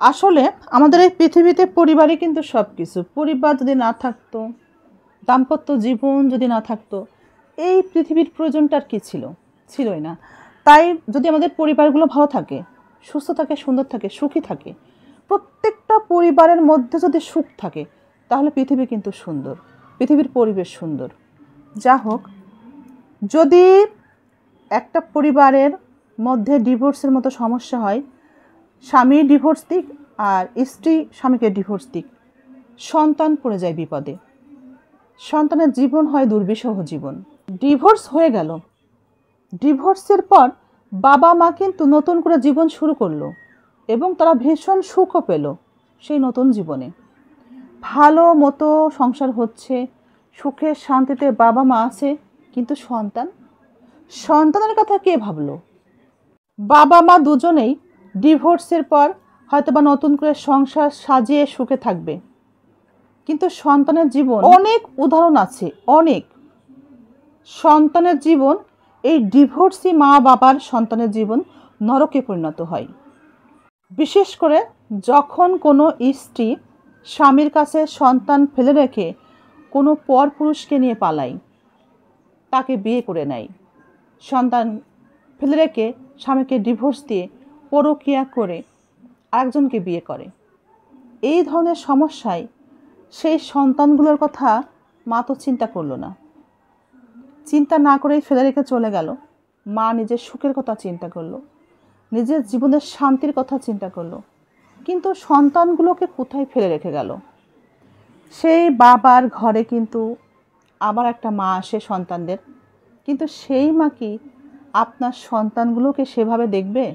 আসলে আমাদের এই পৃথিবীতে পরিবারই কিন্তু সব কিছু। পরিবার যদি না থাকতো, দাম্পত্য জীবন যদি না থাকতো, এই পৃথিবীর প্রয়োজনটা আর কি ছিল? ছিলই না। তাই যদি আমাদের পরিবারগুলো ভালো থাকে, সুস্থ থাকে, সুন্দর থাকে, সুখী থাকে, প্রত্যেকটা পরিবারের মধ্যে যদি সুখ থাকে, তাহলে পৃথিবী কিন্তু সুন্দর, পৃথিবীর পরিবেশ সুন্দর। যা হোক, যদি একটা পরিবারের মধ্যে ডিভোর্সের মতো সমস্যা হয়, স্বামী ডিভোর্স দিক আর স্ত্রী স্বামীকে ডিভোর্স দিক, সন্তান পড়ে যায় বিপদে, সন্তানের জীবন হয় দুর্বিষহ জীবন। ডিভোর্স হয়ে গেল, ডিভোর্সের পর বাবা মা কিন্তু নতুন করে জীবন শুরু করলো এবং তারা ভীষণ সুখও পেল সেই নতুন জীবনে। ভালো মতো সংসার হচ্ছে, সুখে শান্তিতে বাবা মা আছে, কিন্তু সন্তানের কথা কে ভাবলো? বাবা মা দুজনেই ডিভোর্সের পর হয়তোবা নতুন করে সংসার সাজিয়ে সুখে থাকবে, কিন্তু সন্তানের জীবন, অনেক উদাহরণ আছে, অনেক সন্তানের জীবন এই ডিভোর্সি মা বাবার সন্তানের জীবন নরকে পরিণত হয়। বিশেষ করে যখন কোনো স্ত্রী স্বামীর কাছে সন্তান ফেলে রেখে কোনো পরপুরুষকে নিয়ে পালায়, তাকে বিয়ে করে নেয়, সন্তান ফেলে রেখে স্বামীকে ডিভোর্স দিয়ে পরকীয়া করে আরেকজনকে বিয়ে করে, এই ধরনের সমস্যায় সেই সন্তানগুলোর কথা মা তো চিন্তা করলো না, চিন্তা না করেই ফেলে রেখে চলে গেল। মা নিজের সুখের কথা চিন্তা করলো, নিজের জীবনের শান্তির কথা চিন্তা করলো, কিন্তু সন্তানগুলোকে কোথায় ফেলে রেখে গেল? সেই বাবার ঘরে কিন্তু আবার একটা মা আসে সন্তানদের, কিন্তু সেই মা কি আপনার সন্তানগুলোকে সেভাবে দেখবে?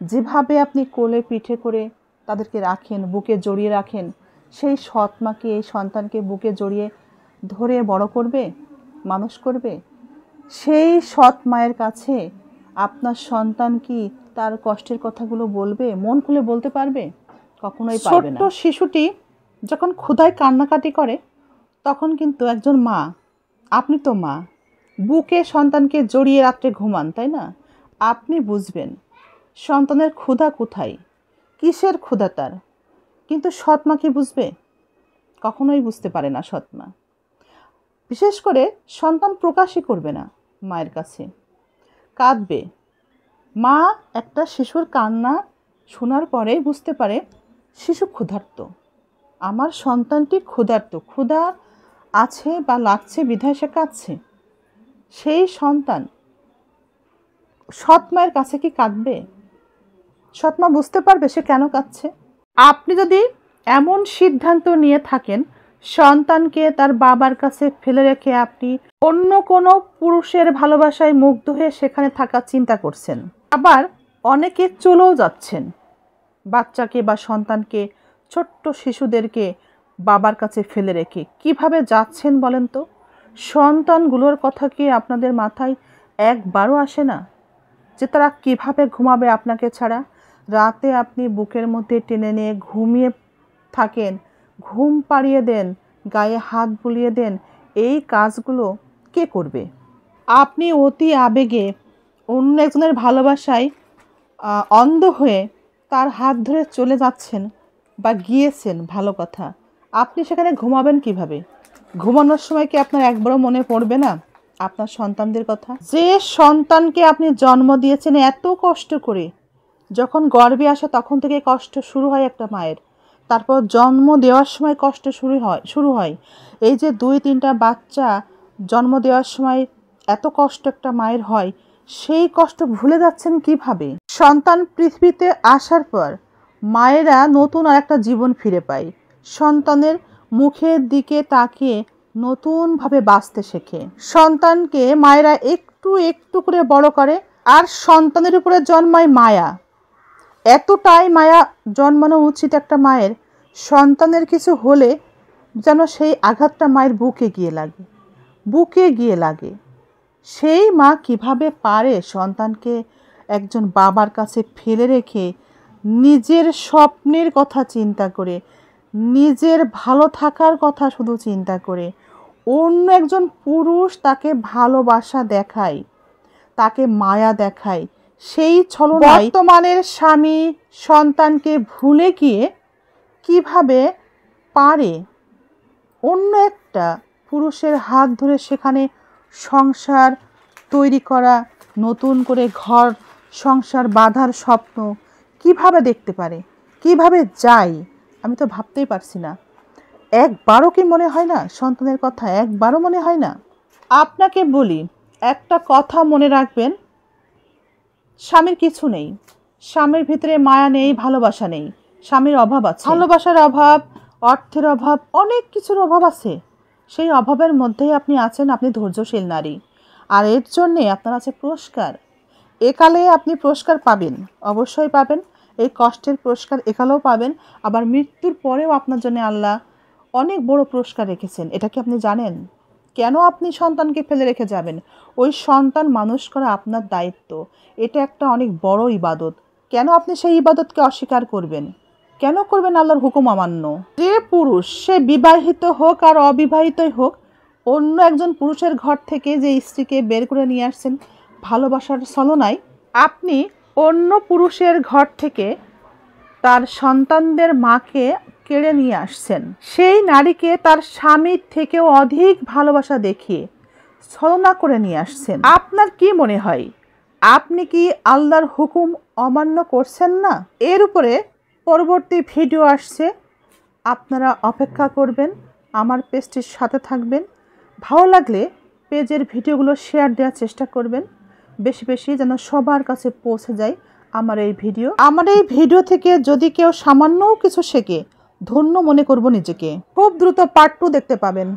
যেভাবে আপনি কোলে পিঠে করে তাদেরকে রাখেন, বুকে জড়িয়ে রাখেন, সেই সৎ মা কি এই সন্তানকে বুকে জড়িয়ে ধরে বড় করবে, মানুষ করবে? সেই সৎ মায়ের কাছে আপনার সন্তান কি তার কষ্টের কথাগুলো বলবে, মন খুলে বলতে পারবে? কখনোই পারবে না। ছোট্ট শিশুটি যখন ক্ষুধায় কান্নাকাটি করে, তখন কিন্তু একজন মা, আপনি তো মা, বুকে সন্তানকে জড়িয়ে রাত্রে ঘুমান, তাই না? আপনি বুঝবেন সন্তানের ক্ষুধা কোথায়, কিসের ক্ষুধা তার, কিন্তু সৎ মা কি বুঝবে? কখনোই বুঝতে পারে না সৎ মা। বিশেষ করে সন্তান প্রকাশই করবে না মায়ের কাছে, কাঁদবে। মা একটা শিশুর কান্না শোনার পরেই বুঝতে পারে শিশু ক্ষুধার্ত, আমার সন্তানটি ক্ষুধার্ত, ক্ষুধা আছে বা লাগছে বিধায় সে কাঁদছে। সেই সন্তান সৎ মায়ের কাছে কি কাঁদবে? সৎ মা বুঝতে পারবে সে কেন কাঁদছে? আপনি যদি এমন সিদ্ধান্ত নিয়ে থাকেন সন্তানকে তার বাবার কাছে ফেলে রেখে আপনি অন্য কোনো পুরুষের ভালোবাসায় মুগ্ধ হয়ে সেখানে থাকার চিন্তা করছেন, আবার অনেকে চলেও যাচ্ছেন বাচ্চাকে বা সন্তানকে, ছোট্ট শিশুদেরকে বাবার কাছে ফেলে রেখে, কিভাবে যাচ্ছেন বলেন তো? সন্তানগুলোর কথা কি আপনাদের মাথায় একবারও আসে না যে তারা কিভাবে ঘুমাবে আপনাকে ছাড়া? রাতে আপনি বুকের মধ্যে টেনে নিয়ে ঘুমিয়ে থাকেন, ঘুম পাড়িয়ে দেন, গায়ে হাত বুলিয়ে দেন, এই কাজগুলো কে করবে? আপনি অতি আবেগে অন্য একজনের ভালোবাসায় অন্ধ হয়ে তার হাত ধরে চলে যাচ্ছেন বা গিয়েছেন, ভালো কথা, আপনি সেখানে ঘুমাবেন কিভাবে? ঘুমানোর সময় কি আপনার একবারও মনে পড়বে না আপনার সন্তানদের কথা? যে সন্তানকে আপনি জন্ম দিয়েছেন এত কষ্ট করে, যখন গর্ভে আসে তখন থেকে কষ্ট শুরু হয় একটা মায়ের, তারপর জন্ম দেওয়ার সময় কষ্ট শুরু হয়। এই যে 2-3টা বাচ্চা জন্ম দেওয়ার সময় এত কষ্ট একটা মায়ের হয়, সেই কষ্ট ভুলে যাচ্ছেন কিভাবে? সন্তান পৃথিবীতে আসার পর মায়েরা নতুন আর একটা জীবন ফিরে পায়, সন্তানের মুখের দিকে তাকিয়ে নতুনভাবে বাঁচতে শেখে। সন্তানকে মায়েরা একটু একটু করে বড় করে, আর সন্তানের উপরে জন্মায় মায়া। এতটাই মায়া জন্মানো উচিত একটা মায়ের, সন্তানের কিছু হলে যেন সেই আঘাতটা মায়ের বুকে গিয়ে লাগে। সেই মা কিভাবে পারে সন্তানকে একজন বাবার কাছে ফেলে রেখে নিজের স্বপ্নের কথা চিন্তা করে, নিজের ভালো থাকার কথা শুধু চিন্তা করে, অন্য একজন পুরুষ তাকে ভালোবাসা দেখায়, তাকে মায়া দেখায়, সেই ছলনায় বর্তমানের স্বামী সন্তানকে ভুলে গিয়ে কিভাবে পারে অন্য একটা পুরুষের হাত ধরে সেখানে সংসার তৈরি করা, নতুন করে ঘর সংসার বাঁধার স্বপ্ন কিভাবে দেখতে পারে, কিভাবে যায়, আমি তো ভাবতেই পারছি না। একবারও কি মনে হয় না সন্তানের কথা? একবারও মনে হয় না? আপনাকে বলি, একটা কথা মনে রাখবেন, স্বামীর কিছু নেই, স্বামীর ভিতরে মায়া নেই, ভালোবাসা নেই, স্বামীর অভাব আছে, ভালোবাসার অভাব, অর্থের অভাব, অনেক কিছুর অভাব আছে। সেই অভাবের মধ্যেই আপনি আছেন, আপনি ধৈর্যশীল নারী, আর এর জন্যে আপনার আছে পুরস্কার। একালে আপনি পুরস্কার পাবেন, অবশ্যই পাবেন। এই কষ্টের পুরস্কার একালেও পাবেন, আবার মৃত্যুর পরেও আপনার জন্য আল্লাহ অনেক বড় পুরস্কার রেখেছেন। এটা কি আপনি জানেন? কেন আপনি সন্তানকে ফেলে রেখে যাবেন? ওই সন্তান মানুষ করা আপনার দায়িত্ব, এটা একটা অনেক বড় ইবাদত। কেন আপনি সেই ইবাদতকে অস্বীকার করবেন? কেন করবেন আল্লাহর হুকুম অমান্য? যে পুরুষ, সে বিবাহিত হোক আর অবিবাহিতই হোক, অন্য একজন পুরুষের ঘর থেকে যে স্ত্রীকে বের করে নিয়ে আসছেন ভালোবাসার ছলনায়, আপনি অন্য পুরুষের ঘর থেকে তার সন্তানদের মাকে কেড়ে নিয়ে আসছেন। সেই নারীকে তার স্বামীর থেকেও অধিক ভালোবাসা দেখিয়ে ছলনা করে নিয়ে আসছেন। আপনার কি মনে হয়, আপনি কি আল্লাহর হুকুম অমান্য করছেন না? এর উপরে পরবর্তী ভিডিও আসছে, আপনারা অপেক্ষা করবেন, আমার পেজটির সাথে থাকবেন। ভালো লাগলে পেজের ভিডিওগুলো শেয়ার দেওয়ার চেষ্টা করবেন, বেশি বেশি যেন সবার কাছে পৌঁছে যায় আমার এই ভিডিও। আমার এই ভিডিও থেকে যদি কেউ সামান্যও কিছু শেখে, ধন্য মনে করব নিজেকে। খুব দ্রুত পার্ট 2 দেখতে পাবেন।